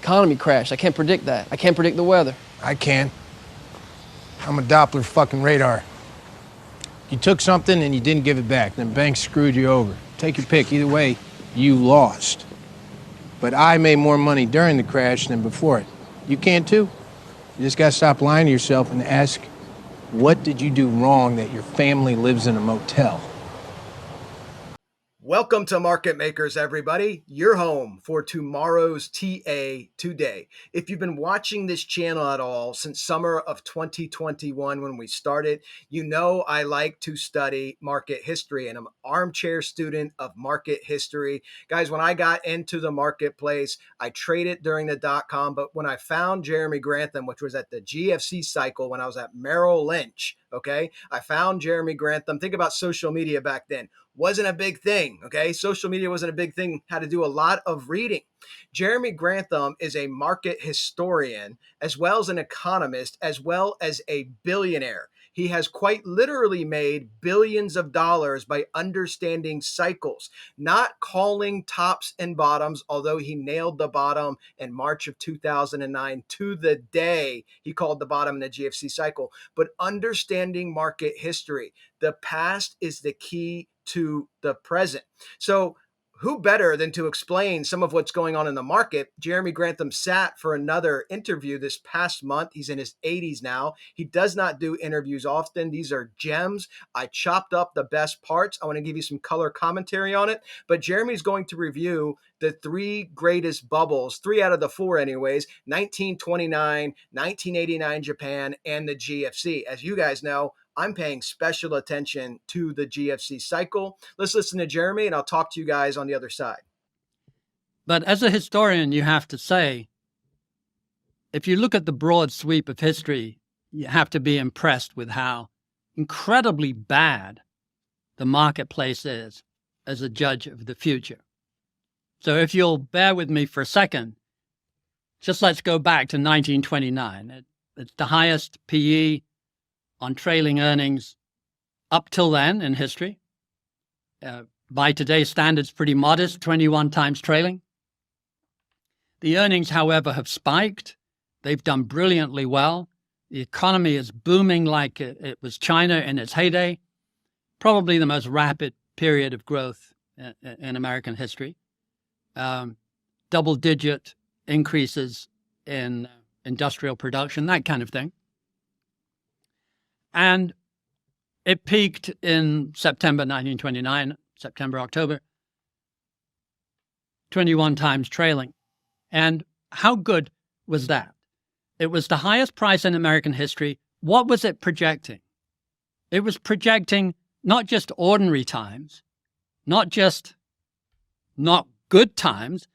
economy crashed. I can't predict that. I can't predict the weather. I can. I'm a Doppler fucking radar. You took something and you didn't give it back. Then banks screwed you over. Take your pick. Either way, you lost. But I made more money during the crash than before it. You can too. You just gotta stop lying to yourself and ask, what did you do wrong that your family lives in a motel? Welcome to Market Makers, everybody. Your home for tomorrow's TA today. If you've been watching this channel at all since summer of 2021 when we started, you know I like to study market history, and I'm an armchair student of market history. Guys, when I got into the marketplace, I traded during the dot-com, but when I found Jeremy Grantham, which was at the GFC cycle when I was at Merrill Lynch, okay, I found Jeremy Grantham. Think about social media back then. Wasn't a big thing, okay? Social media wasn't a big thing, had to do a lot of reading. Jeremy Grantham is a market historian, as well as an economist, as well as a billionaire. He has quite literally made billions of dollars by understanding cycles, not calling tops and bottoms, although he nailed the bottom in March of 2009 to the day he called the bottom in the GFC cycle, but understanding market history. The past is the key to the present. So who better than to explain some of what's going on in the market? Jeremy Grantham sat for another interview this past month. He's in his 80s now. He does not do interviews often. These are gems. I chopped up the best parts. I want to give you some color commentary on it. But Jeremy's going to review the three greatest bubbles, 3 out of the 4 anyways, 1929, 1989 Japan, and the GFC. As you guys know, I'm paying special attention to the GFC cycle. Let's listen to Jeremy, and I'll talk to you guys on the other side. But as a historian, you have to say, if you look at the broad sweep of history, you have to be impressed with how incredibly bad the marketplace is as a judge of the future. So if you'll bear with me for a second, just let's go back to 1929. It's the highest PE on trailing earnings up till then in history. By today's standards, pretty modest, 21 times trailing. The earnings, however, have spiked. They've done brilliantly well. The economy is booming like it was China in its heyday, probably the most rapid period of growth in American history. Double-digit increases in industrial production, that kind of thing. And it peaked in September 1929, September, October, 21 times trailing. And how good was that? It was the highest price in American history. What was it projecting? It was projecting not just ordinary times, not just not good times.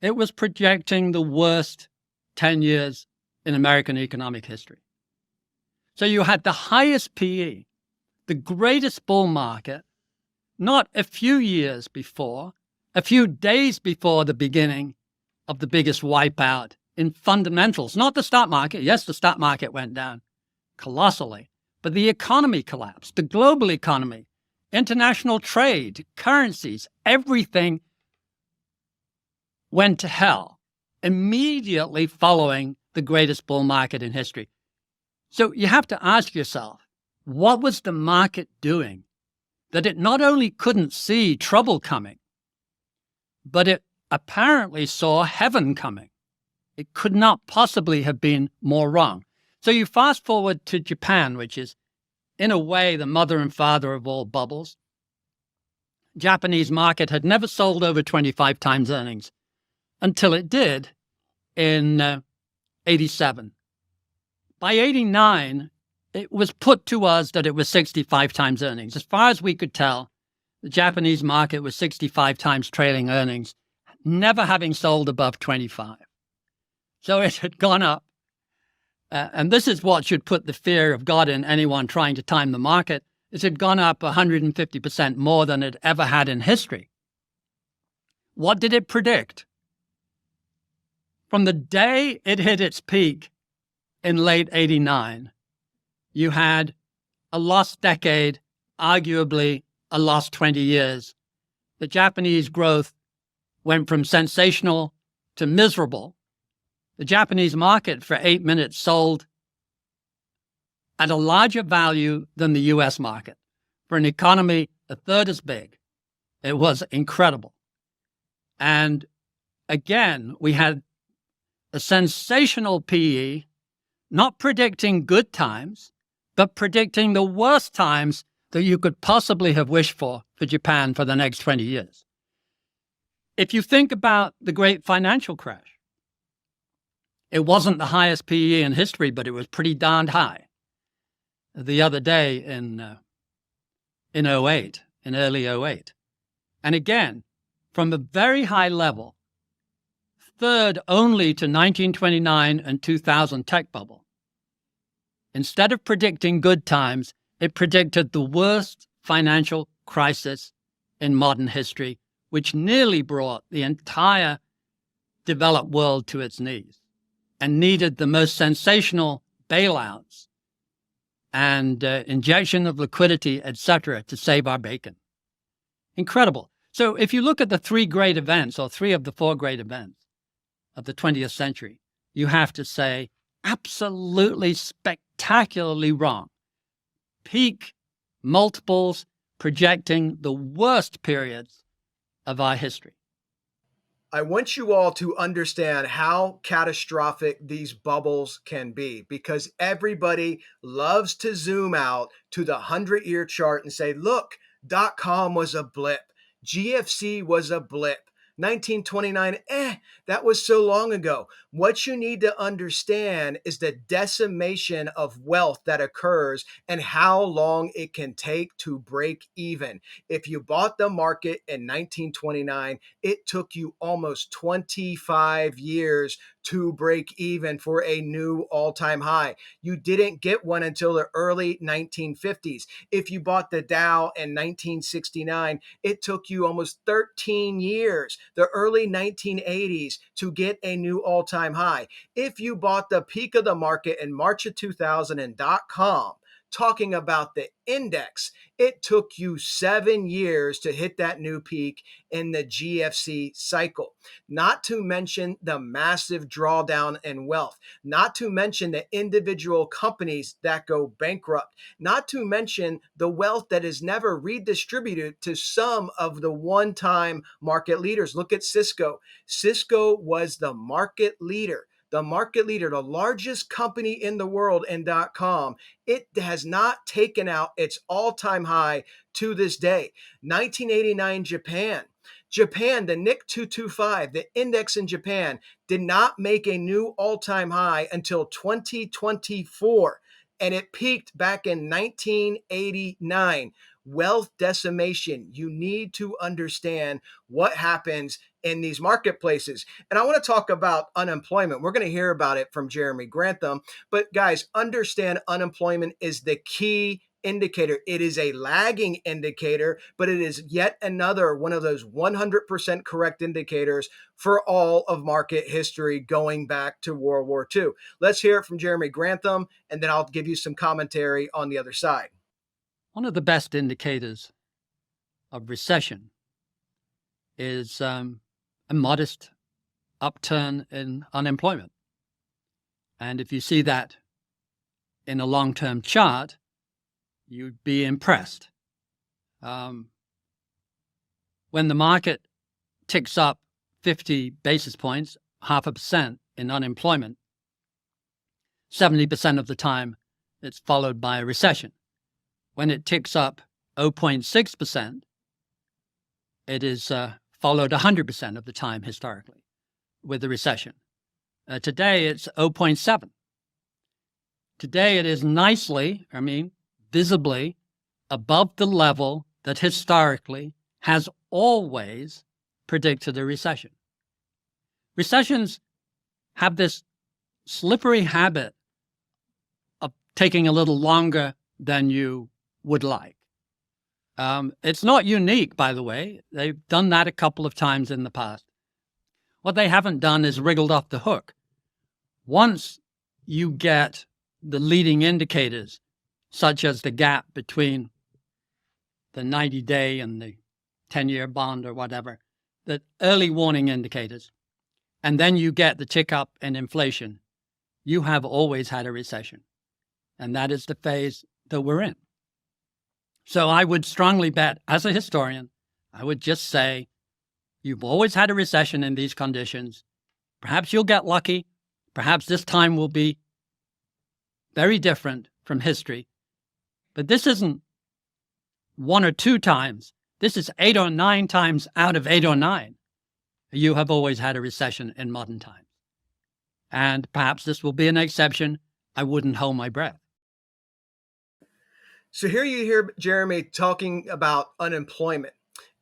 It was projecting the worst 10 years in American economic history. So you had the highest PE, the greatest bull market, not a few years before, a few days before the beginning of the biggest wipeout in fundamentals, not the stock market. Yes, the stock market went down colossally, but the economy collapsed, the global economy, international trade, currencies, everything went to hell immediately following the greatest bull market in history. So you have to ask yourself, what was the market doing that it not only couldn't see trouble coming, but it apparently saw heaven coming? It could not possibly have been more wrong. So you fast forward to Japan, which is in a way the mother and father of all bubbles. Japanese market had never sold over 25 times earnings until it did in 87. By 89, it was put to us that it was 65 times earnings. As far as we could tell, the Japanese market was 65 times trailing earnings, never having sold above 25. So it had gone up. And this is what should put the fear of God in anyone trying to time the market. It had gone up 150% more than it ever had in history. What did it predict? From the day it hit its peak in late 89, you had a lost decade, arguably a lost 20 years. The Japanese growth went from sensational to miserable The Japanese market for 8 minutes sold at a larger value than the US market. For an economy a third as big, it was incredible. And again, we had a sensational PE, not predicting good times, but predicting the worst times that you could possibly have wished for Japan for the next 20 years. If you think about the great financial crash, it wasn't the highest PE in history, but it was pretty darned high. The other day in '08, in early '08. And again, from a very high level, third only to 1929 and 2000 tech bubble. Instead of predicting good times, it predicted the worst financial crisis in modern history, which nearly brought the entire developed world to its knees and needed the most sensational bailouts and injection of liquidity, etc., to save our bacon. Incredible. So if you look at the three great events, or three of the four great events of the 20th century, you have to say absolutely spectacularly wrong. Peak multiples projecting the worst periods of our history. I want you all to understand how catastrophic these bubbles can be, because everybody loves to zoom out to the 100-year chart and say, look, .com was a blip. GFC was a blip. 1929, that was so long ago. What you need to understand is the decimation of wealth that occurs and how long it can take to break even. If you bought the market in 1929, it took you almost 25 years to break even for a new all-time high. You didn't get one until the early 1950s. If you bought the Dow in 1969, it took you almost 13 years, the early 1980s, to get a new all-time high. If you bought the peak of the market in March of 2000 in .com, talking about the index, it took you 7 years to hit that new peak in the GFC cycle. Not to mention the massive drawdown in wealth, not to mention the individual companies that go bankrupt, not to mention the wealth that is never redistributed to some of the one-time market leaders. Look at Cisco. Cisco was the market leader. The market leader, the largest company in the world in .com, it has not taken out its all-time high to this day. 1989 Japan, the Nikkei 225, the index in Japan, did not make a new all-time high until 2024, and it peaked back in 1989. Wealth decimation. You need to understand what happens in these marketplaces. And I want to talk about unemployment. We're going to hear about it from Jeremy Grantham. But guys, understand unemployment is the key indicator. It is a lagging indicator, but it is yet another one of those 100% correct indicators for all of market history going back to World War II. Let's hear it from Jeremy Grantham, and then I'll give you some commentary on the other side. One of the best indicators of recession is a modest upturn in unemployment. And if you see that in a long-term chart, you'd be impressed. When the market ticks up 50 basis points, 0.5% in unemployment, 70% of the time it's followed by a recession. When it ticks up 0.6%, it is followed 100% of the time historically with a recession. Today, it's 0.7. Today, it is nicely, visibly above the level that historically has always predicted a recession. Recessions have this slippery habit of taking a little longer than you would like. It's not unique, by the way. They've done that a couple of times in the past. What they haven't done is wriggled off the hook. Once you get the leading indicators, such as the gap between the 90-day and the 10-year bond or whatever, the early warning indicators, and then you get the tick up in inflation, you have always had a recession. And that is the phase that we're in. So I would strongly bet, as a historian, I would just say, you've always had a recession in these conditions. Perhaps you'll get lucky. Perhaps this time will be very different from history. But this isn't 1 or 2 times. This is 8 or 9 times out of 8 or 9. You have always had a recession in modern times. And perhaps this will be an exception. I wouldn't hold my breath. So here you hear Jeremy talking about unemployment.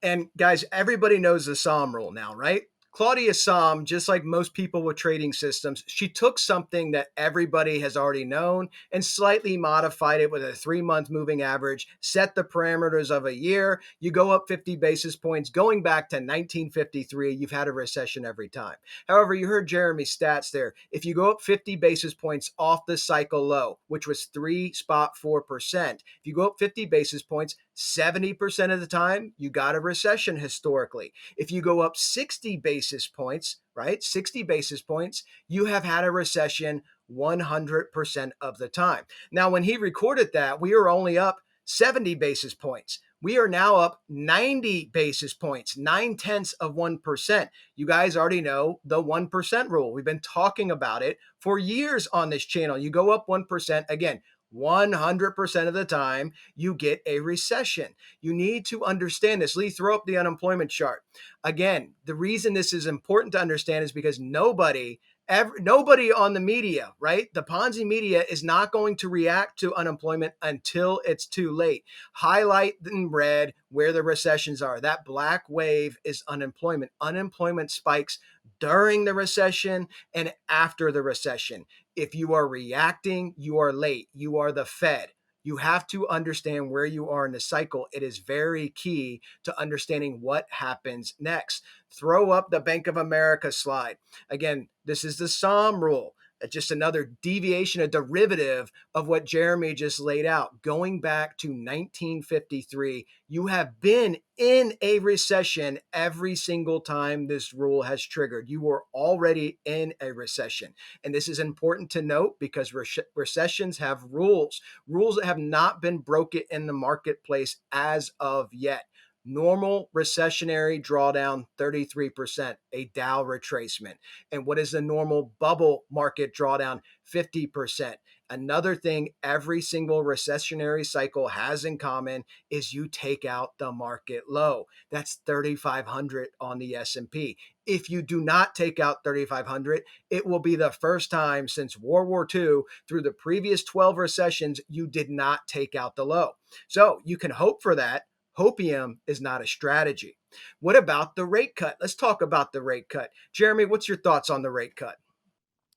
And guys, everybody knows the Somm rule now, right? Claudia Somm, just like most people with trading systems, she took something that everybody has already known and slightly modified it with a 3-month moving average, set the parameters of a year. You go up 50 basis points. Going back to 1953, you've had a recession every time. However, you heard Jeremy's stats there. If you go up 50 basis points off the cycle low, which was 3.4%, if you go up 50 basis points, 70% of the time, you got a recession historically. If you go up 60 basis points, right, 60 basis points, you have had a recession 100% of the time. Now, when he recorded that, we were only up 70 basis points. We are now up 90 basis points, 0.9%. You guys already know the 1% rule. We've been talking about it for years on this channel. You go up 1%, again, 100% of the time, you get a recession. You need to understand this. Lee, throw up the unemployment chart. Again, the reason this is important to understand is because nobody on the media, right? The Ponzi media is not going to react to unemployment until it's too late. Highlight in red where the recessions are. That black wave is unemployment. Unemployment spikes during the recession and after the recession. If you are reacting, you are late. You are the Fed. You have to understand where you are in the cycle. It is very key to understanding what happens next. Throw up the Bank of America slide. Again, this is the Somm rule. Just another deviation, a derivative of what Jeremy just laid out. Going back to 1953, you have been in a recession every single time this rule has triggered. You were already in a recession. And this is important to note because recessions have rules that have not been broken in the marketplace as of yet. Normal recessionary drawdown, 33%, a Dow retracement. And what is the normal bubble market drawdown? 50%. Another thing every single recessionary cycle has in common is you take out the market low. That's 3,500 on the S&P. If you do not take out 3,500, it will be the first time since World War II through the previous 12 recessions you did not take out the low. So you can hope for that. Hopium is not a strategy. What about the rate cut? Let's talk about the rate cut. Jeremy, what's your thoughts on the rate cut?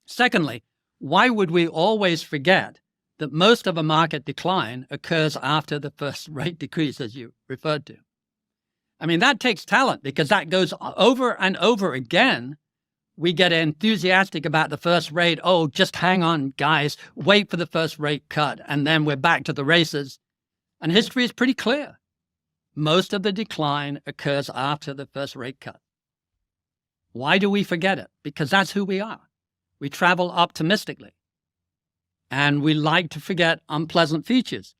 Secondly, why would we always forget that most of a market decline occurs after the first rate decrease, as you referred to? I mean, that takes talent because that goes over and over again. We get enthusiastic about the first rate. Oh, just hang on, guys. Wait for the first rate cut. And then we're back to the races. And history is pretty clear. Most of the decline occurs after the first rate cut. Why do we forget it? Because that's who we are. We travel optimistically. And we like to forget unpleasant features.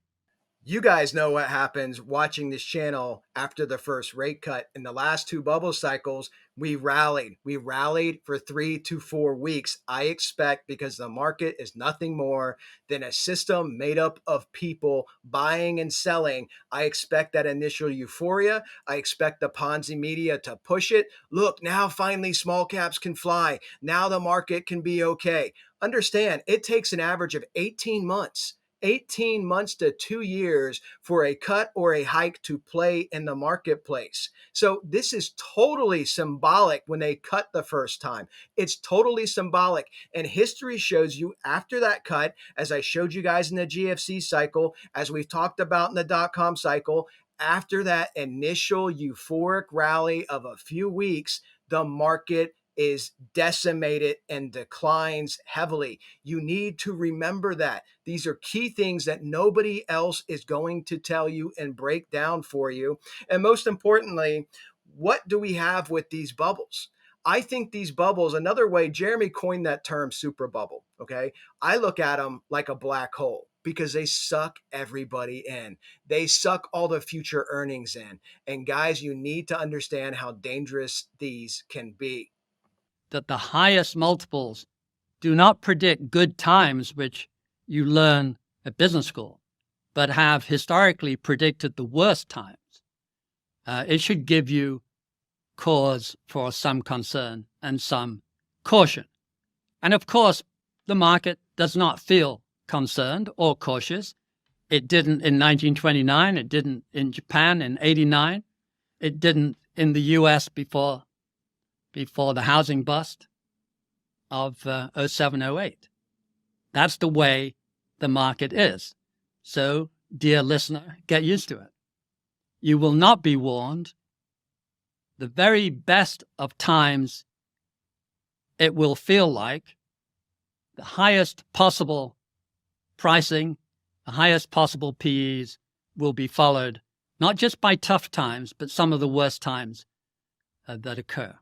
You guys know what happens watching this channel after the first rate cut. In the last 2 bubble cycles, we rallied. We rallied for 3 to 4 weeks. I expect, because the market is nothing more than a system made up of people buying and selling, I expect that initial euphoria. I expect the Ponzi media to push it. Look, now finally small caps can fly. Now the market can be okay. Understand, it takes an average of 18 months. 18 months to 2 years for a cut or a hike to play in the marketplace. So this is totally symbolic when they cut the first time. It's totally symbolic. And history shows you after that cut, as I showed you guys in the GFC cycle, as we've talked about in the dot-com cycle, after that initial euphoric rally of a few weeks, the market is decimated and declines heavily. You need to remember that. These are key things that nobody else is going to tell you and break down for you. And most importantly, what do we have with these bubbles? I think these bubbles, another way, Jeremy coined that term super bubble. Okay. I look at them like a black hole because they suck everybody in. They suck all the future earnings in. And guys, you need to understand how dangerous these can be. That the highest multiples do not predict good times, which you learn at business school, but have historically predicted the worst times. It should give you cause for some concern and some caution. And of course, the market does not feel concerned or cautious. It didn't in 1929. It didn't in Japan in 89. It didn't in the US before the housing bust of 07, 08. That's the way the market is. So, dear listener, get used to it. You will not be warned. The very best of times, it will feel like the highest possible pricing, the highest possible PEs will be followed, not just by tough times, but some of the worst times that occur.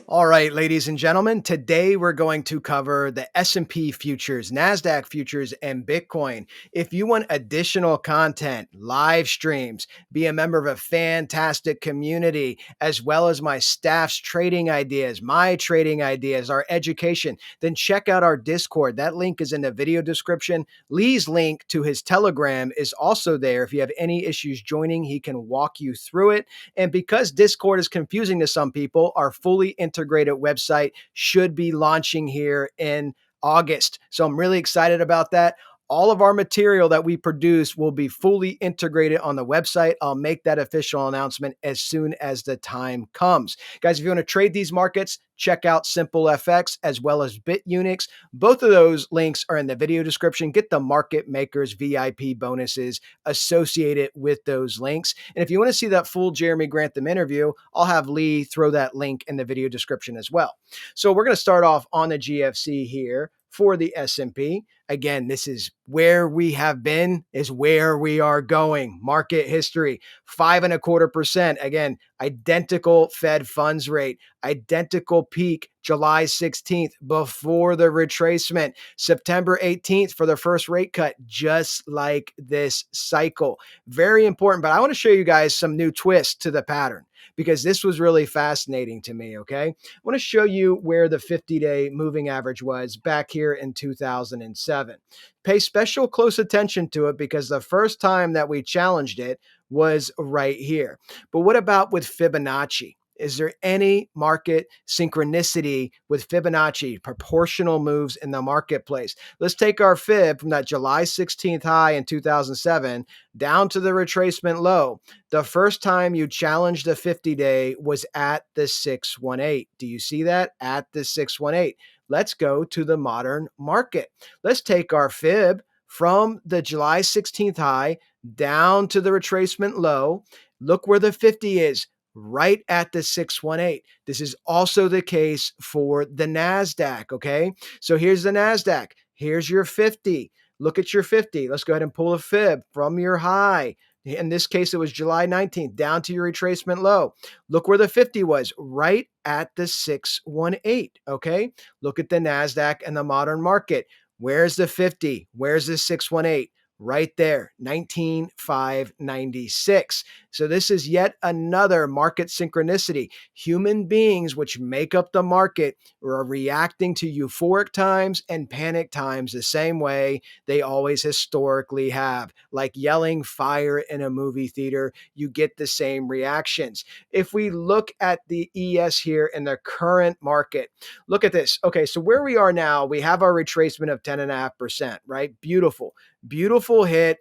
All right, ladies and gentlemen, today we're going to cover the S&P futures, NASDAQ futures, and Bitcoin. If you want additional content, live streams, be a member of a fantastic community, as well as my staff's trading ideas, my trading ideas, our education, then check out our Discord. That link is in the video description. Lee's link to his Telegram is also there. If you have any issues joining, he can walk you through it. And because Discord is confusing to some people, our fully integrated website should be launching here in August. So I'm really excited about that. All of our material that we produce will be fully integrated on the website. I'll make that official announcement as soon as the time comes. Guys, if you want to trade these markets, check out SimpleFX as well as Bitunix. Both of those links are in the video description. Get the market makers VIP bonuses associated with those links. And if you want to see that full Jeremy Grantham interview, I'll have Lee throw that link in the video description as well. So we're going to start off on the GFC here for the S&P. Again, this is where we have been, is where we are going. Market history, 5.25%. Again, identical Fed funds rate, identical peak July 16th before the retracement, September 18th for the first rate cut, just like this cycle. Very important, but I want to show you guys some new twists to the pattern because this was really fascinating to me, okay? I want to show you where the 50-day moving average was back here in 2007. Pay special close attention to it because the first time that we challenged it was right here. But what about with Fibonacci? Is there any market synchronicity with Fibonacci, proportional moves in the marketplace? Let's take our fib from that July 16th high in 2007 down to the retracement low. The first time you challenged the 50-day was at the 618. Do you see that? At the 618. Let's go to the modern market. Let's take our fib from the July 16th high down to the retracement low. Look where the 50 is. Right at the 618. This is also the case for the NASDAQ, okay? So here's the NASDAQ. Here's your 50. Look at your 50. Let's go ahead and pull a fib from your high. In this case, it was July 19th, down to your retracement low. Look where the 50 was, right at the 618, okay? Look at the NASDAQ and the modern market. Where's the 50? Where's the 618? Right there, 19,596. So this is yet another market synchronicity. Human beings, which make up the market, are reacting to euphoric times and panic times the same way they always historically have. Like yelling fire in a movie theater, you get the same reactions. If we look at the ES here in the current market, look at this. Okay, so where we are now, we have our retracement of 10.5%, right? Beautiful. Beautiful hit,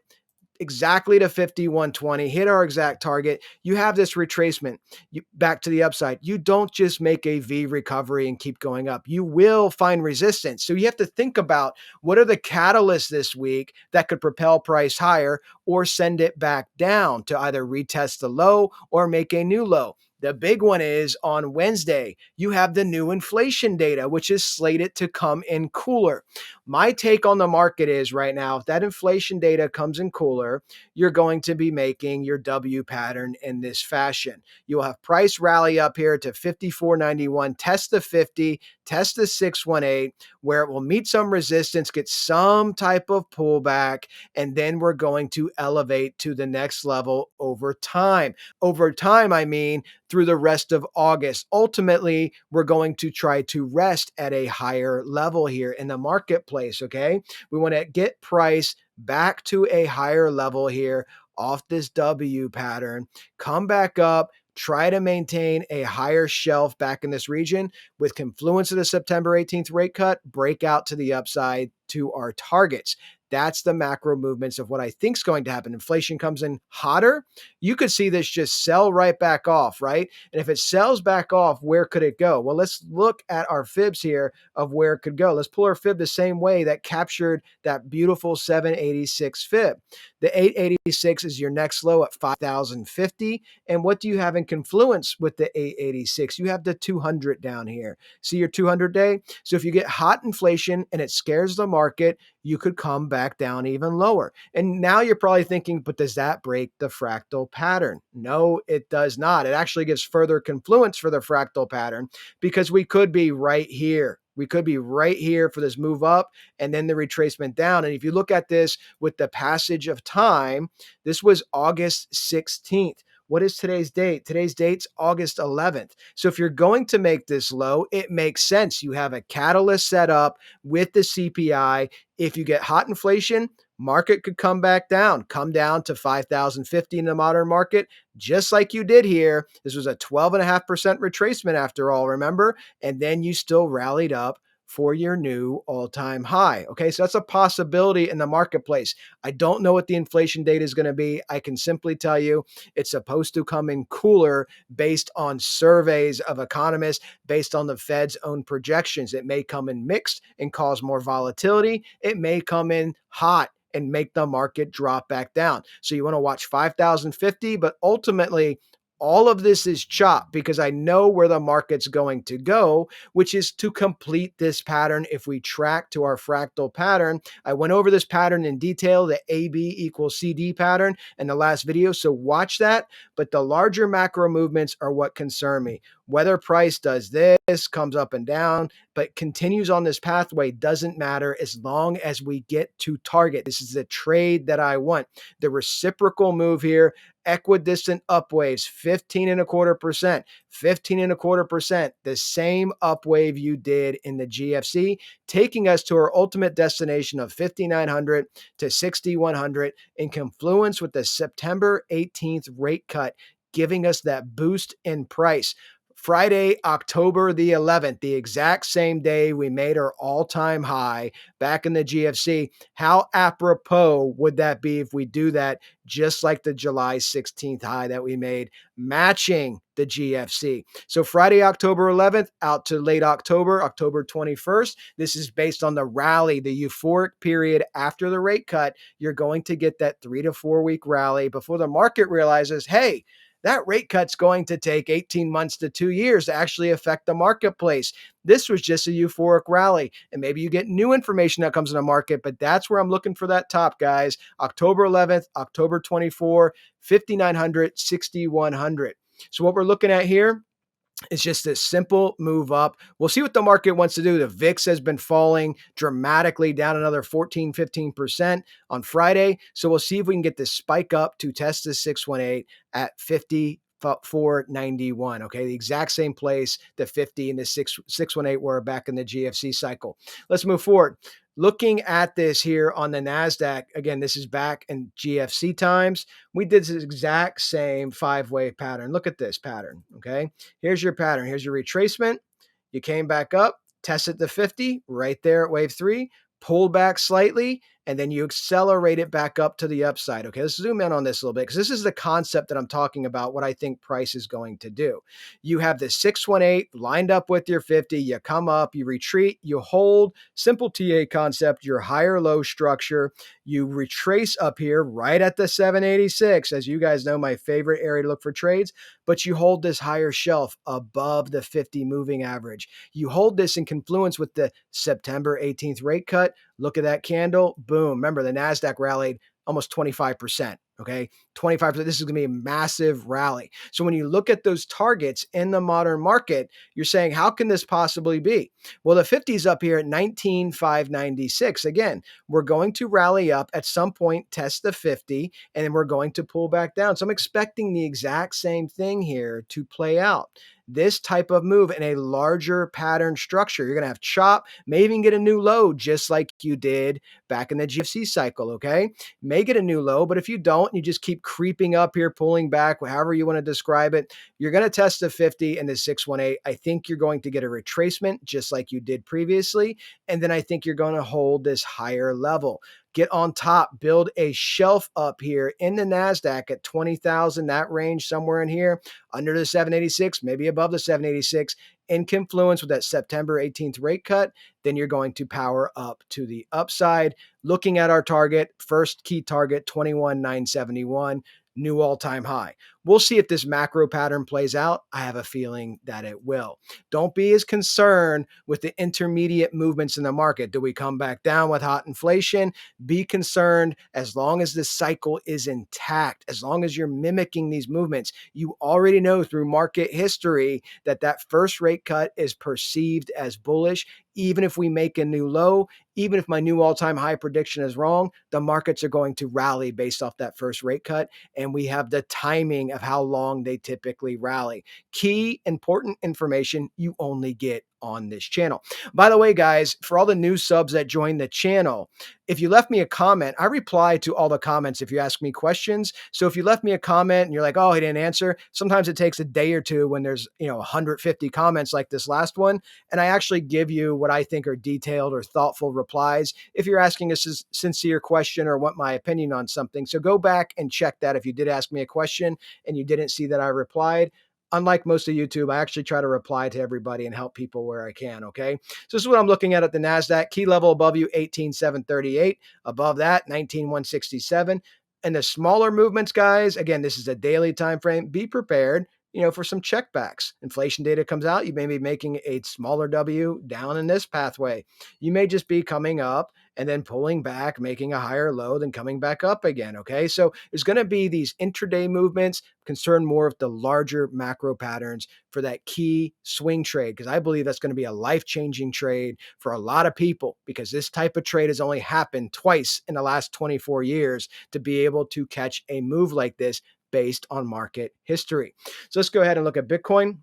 exactly to 5120, hit our exact target. You have this retracement back to the upside. You don't just make a V recovery and keep going up. You will find resistance. So you have to think about what are the catalysts this week that could propel price higher or send it back down to either retest the low or make a new low. The big one is on Wednesday, you have the new inflation data, which is slated to come in cooler. My take on the market is right now, if that inflation data comes in cooler, you're going to be making your W pattern in this fashion. You'll have price rally up here to 54.91, test the 50, test the 618, where it will meet some resistance, get some type of pullback, and then we're going to elevate to the next level over time. Over time, I mean through the rest of August. Ultimately, we're going to try to rest at a higher level here in the marketplace, okay? We want to get price back to a higher level here off this W pattern, come back up, try to maintain a higher shelf back in this region with confluence of the September 18th rate cut, break out to the upside to our targets. That's the macro movements of what I think is going to happen. Inflation comes in hotter. You could see this just sell right back off, right? And if it sells back off, where could it go? Well, let's look at our fibs here of where it could go. Let's pull our fib the same way that captured that beautiful 786 fib. The 886 is your next low at 5,050. And what do you have in confluence with the 886? You have the 200 down here. See your 200 day? So if you get hot inflation and it scares the market, you could come back down even lower. And now you're probably thinking, but does that break the fractal pattern? No, it does not. It actually gives further confluence for the fractal pattern because we could be right here. We could be right here for this move up and then the retracement down. And if you look at this with the passage of time, this was August 16th. What is today's date? Today's date's August 11th. So if you're going to make this low, it makes sense. You have a catalyst set up with the CPI. If you get hot inflation, market could come back down, come down to 5,050 in the modern market, just like you did here. This was a 12.5% retracement after all, remember? And then you still rallied up for your new all-time high. Okay, so that's a possibility in the marketplace. I don't know what the inflation data is going to be. I can simply tell you it's supposed to come in cooler based on surveys of economists, based on the Fed's own projections. It may come in mixed and cause more volatility. It may come in hot and make the market drop back down. So you want to watch 5,050, but ultimately, all of this is chop because I know where the market's going to go, which is to complete this pattern. If we track to our fractal pattern, I went over this pattern in detail, the AB equals CD pattern in the last video. So watch that. But the larger macro movements are what concern me. Whether price does this, comes up and down, but continues on this pathway doesn't matter as long as we get to target. This is the trade that I want. The reciprocal move here, equidistant upwaves, 15.25%, 15.25%, the same upwave you did in the GFC, taking us to our ultimate destination of 5,900 to 6,100 in confluence with the September 18th rate cut, giving us that boost in price. Friday, October the 11th, the exact same day we made our all-time high back in the GFC. How apropos would that be if we do that just like the July 16th high that we made, matching the GFC? So Friday, October 11th, out to late October, October 21st. This is based on the rally, the euphoric period after the rate cut. You're going to get that 3 to 4 week rally before the market realizes, hey, that rate cut's going to take 18 months to 2 years to actually affect the marketplace. This was just a euphoric rally. And maybe you get new information that comes in the market, but that's where I'm looking for that top, guys. October 11th, October 24, 5,900, 6,100. So what we're looking at here, it's just a simple move up. We'll see what the market wants to do. The VIX has been falling dramatically, down another 14, 15% on Friday. So we'll see if we can get this spike up to test the 618 at 54.91. Okay, the exact same place the 50 and the 618 were back in the GFC cycle. Let's move forward. Looking at this here on the NASDAQ, again, this is back in GFC times. We did this exact same 5-wave pattern. Look at this pattern, okay? Here's your pattern. Here's your retracement. You came back up, tested the 50 right there at wave 3, pulled back slightly, and then you accelerate it back up to the upside. Okay, let's zoom in on this a little bit because this is the concept that I'm talking about, what I think price is going to do. You have the 618 lined up with your 50, you come up, you retreat, you hold, simple TA concept, your higher low structure, you retrace up here right at the 786. As you guys know, my favorite area to look for trades, but you hold this higher shelf above the 50 moving average. You hold this in confluence with the September 18th rate cut. Look at that candle. Boom. Remember, the NASDAQ rallied almost 25%. Okay, 25%. This is going to be a massive rally. So when you look at those targets in the modern market, you're saying, how can this possibly be? Well, the 50 is up here at 19,596. Again, we're going to rally up at some point, test the 50, and then we're going to pull back down. So I'm expecting the exact same thing here to play out. This type of move in a larger pattern structure. You're going to have chop, may even get a new low, just like you did back in the GFC cycle, okay? May get a new low, but if you don't, you just keep creeping up here, pulling back, however you want to describe it, you're going to test the 50 and the 618. I think you're going to get a retracement, just like you did previously, and then I think you're going to hold this higher level. Get on top, build a shelf up here in the NASDAQ at 20,000, that range somewhere in here, under the 786, maybe above the 786, in confluence with that September 18th rate cut, then you're going to power up to the upside. Looking at our target, first key target, 21,971. New all-time high. We'll see if this macro pattern plays out. I have a feeling that it will. Don't be as concerned with the intermediate movements in the market. Do we come back down with hot inflation? Be concerned as long as the cycle is intact, as long as you're mimicking these movements. You already know through market history that that first rate cut is perceived as bullish. Even if we make a new low, even if my new all-time high prediction is wrong, the markets are going to rally based off that first rate cut. And we have the timing of how long they typically rally. Key important information you only get on this channel. By the way, guys, for all the new subs that joined the channel, if you left me a comment, I reply to all the comments if you ask me questions. So if you left me a comment and you're like, oh, he didn't answer, sometimes it takes a day or two when there's 150 comments like this last one. And I actually give you what I think are detailed or thoughtful replies if you're asking a sincere question or want my opinion on something. So go back and check that if you did ask me a question and you didn't see that I replied. Unlike most of YouTube, I actually try to reply to everybody and help people where I can, okay? So this is what I'm looking at the NASDAQ. Key level above you, 18,738. Above that, 19,167. And the smaller movements, guys, again, this is a daily time frame. Be prepared, for some checkbacks. Inflation data comes out. You may be making a smaller W down in this pathway. You may just be coming up and then pulling back, making a higher low, then coming back up again, okay? So there's going to be these intraday movements, concerned more with the larger macro patterns for that key swing trade, because I believe that's going to be a life-changing trade for a lot of people, because this type of trade has only happened twice in the last 24 years to be able to catch a move like this based on market history. So let's go ahead and look at Bitcoin.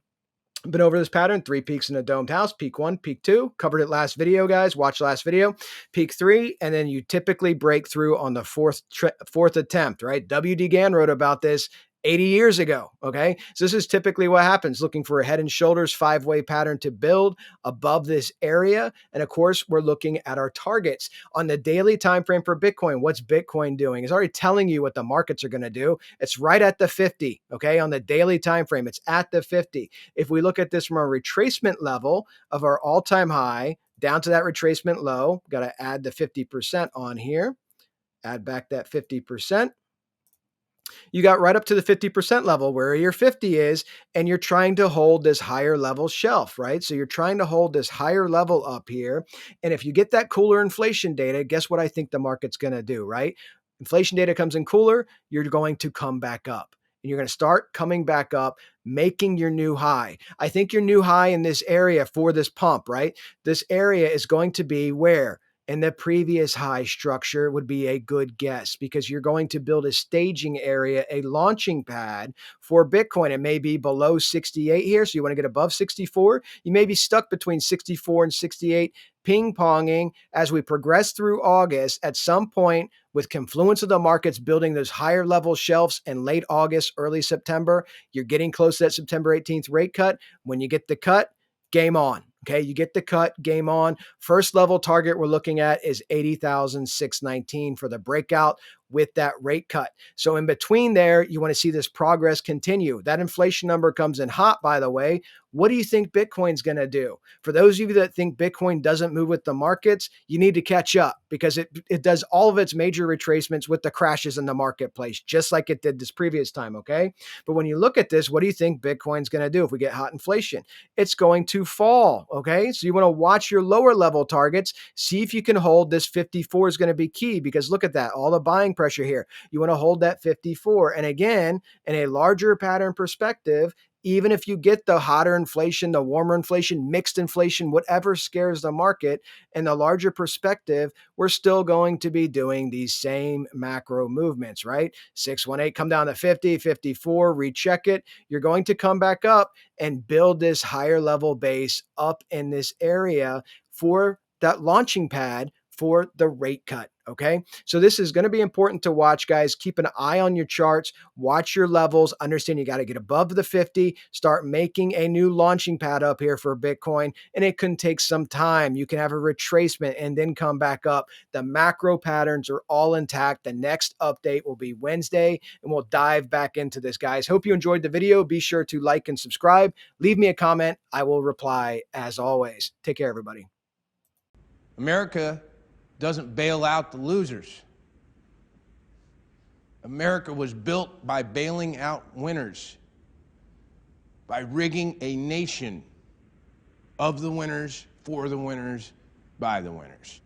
Been over this pattern, 3 peaks in a domed house, peak 1, peak 2, covered it last video, guys, watch last video, peak 3, and then you typically break through on the fourth attempt, right? W.D. Gann wrote about this 80 years ago, okay? So this is typically what happens, looking for a head and shoulders 5-way pattern to build above this area. And of course, we're looking at our targets. On the daily time frame for Bitcoin, what's Bitcoin doing? It's already telling you what the markets are going to do. It's right at the 50, okay? On the daily time frame, it's at the 50. If we look at this from a retracement level of our all-time high down to that retracement low, got to add the 50% on here, add back that 50%. You got right up to the 50% level where your 50 is, and you're trying to hold this higher level shelf, right? So you're trying to hold this higher level up here. And if you get that cooler inflation data, guess what I think the market's going to do, right? Inflation data comes in cooler, you're going to come back up. And you're going to start coming back up, making your new high. I think your new high in this area for this pump, right? This area is going to be where? And the previous high structure would be a good guess, because you're going to build a staging area, a launching pad for Bitcoin. It may be below 68 here, so you want to get above 64. You may be stuck between 64 and 68, ping-ponging as we progress through August. At some point, with confluence of the markets building those higher level shelves in late August, early September, you're getting close to that September 18th rate cut. When you get the cut, game on. Okay, you get the cut, game on. First level target we're looking at is 80,619 for the breakout with that rate cut. So in between there, you want to see this progress continue. That inflation number comes in hot, by the way. What do you think Bitcoin's going to do? For those of you that think Bitcoin doesn't move with the markets, you need to catch up because it does all of its major retracements with the crashes in the marketplace, just like it did this previous time, okay? But when you look at this, what do you think Bitcoin's going to do if we get hot inflation? It's going to fall, okay? So you want to watch your lower level targets, see if you can hold this 54 is going to be key because look at that, all the buying pressure here. You want to hold that 54. And again, in a larger pattern perspective, even if you get the hotter inflation, the warmer inflation, mixed inflation, whatever scares the market, in the larger perspective, we're still going to be doing these same macro movements, right? 618, come down to 50, 54, recheck it. You're going to come back up and build this higher level base up in this area for that launching pad for the rate cut. Okay. So this is going to be important to watch, guys. Keep an eye on your charts, watch your levels, understand you got to get above the 50, start making a new launching pad up here for Bitcoin. And it can take some time. You can have a retracement and then come back up. The macro patterns are all intact. The next update will be Wednesday and we'll dive back into this, guys. Hope you enjoyed the video. Be sure to like and subscribe. Leave me a comment. I will reply as always. Take care, everybody. America doesn't bail out the losers. America was built by bailing out winners, by rigging a nation of the winners, for the winners, by the winners.